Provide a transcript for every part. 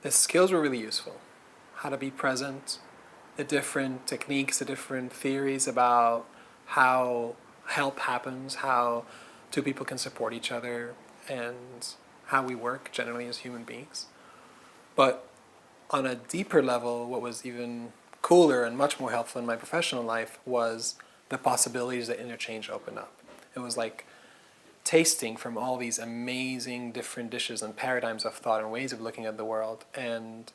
The skills were really useful. How to be present, the different techniques, the different theories about how help happens, how two people can support each other, and how we work generally as human beings. But on a deeper level, what was even cooler and much more helpful in my professional life was the possibilities that Interchange opened up. It was like tasting from all these amazing different dishes and paradigms of thought and ways of looking at the world. And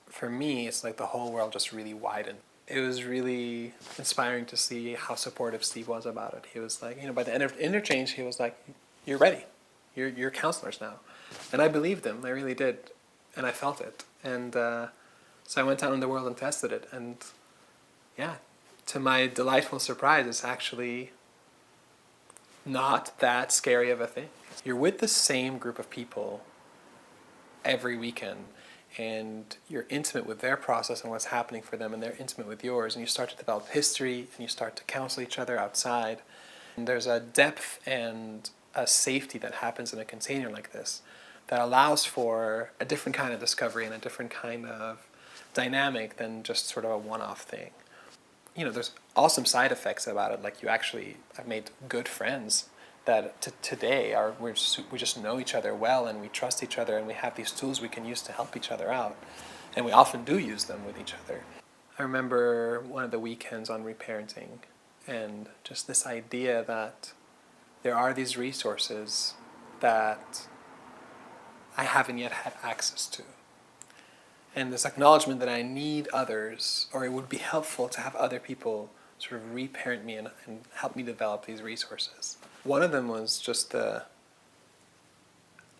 for me, it's like the whole world just really widened. It was really inspiring to see how supportive Steve was about it. He was like, by the end of Interchange, he was like, you're ready. You're counselors now. And I believed him. I really did. And I felt it. And so I went out in the world and tested it. And yeah, to my delightful surprise, it's actually not that scary of a thing. You're with the same group of people every weekend, and you're intimate with their process and what's happening for them, and they're intimate with yours, and you start to develop history, and you start to counsel each other outside. And there's a depth and a safety that happens in a container like this that allows for a different kind of discovery and a different kind of dynamic than just sort of a one-off thing. There's awesome side effects about it. Like I've made good friends that today we just know each other well, and we trust each other, and we have these tools we can use to help each other out. And we often do use them with each other. I remember one of the weekends on reparenting, and just this idea that there are these resources that I haven't yet had access to. And this acknowledgement that I need others, or it would be helpful to have other people sort of reparent me and help me develop these resources. One of them was just the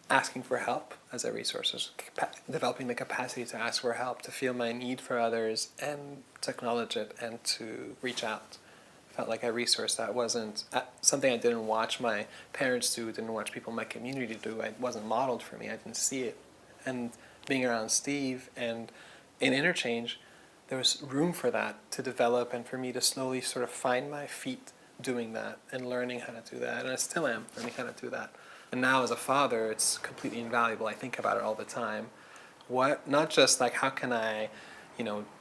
asking for help as a resource, developing the capacity to ask for help, to feel my need for others, and to acknowledge it and to reach out. Felt like a resource that wasn't something I didn't watch my parents do, didn't watch people in my community do. It wasn't modeled for me. I didn't see it. And being around Steve and in Interchange, there was room for that to develop and for me to slowly sort of find my feet doing that and learning how to do that. And I still am learning how to do that. And now as a father, it's completely invaluable. I think about it all the time. Not just like how can I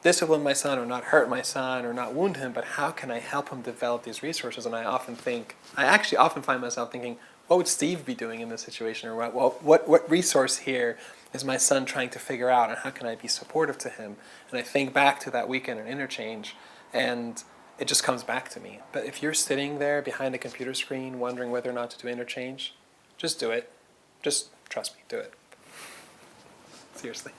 discipline my son or not hurt my son or not wound him, but how can I help him develop these resources? And I actually often find myself thinking, what would Steve be doing in this situation? Or what resource here is my son trying to figure out, and how can I be supportive to him? And I think back to that weekend in Interchange, and it just comes back to me. But if you're sitting there behind a computer screen wondering whether or not to do Interchange, just do it. Just trust me, do it. Seriously.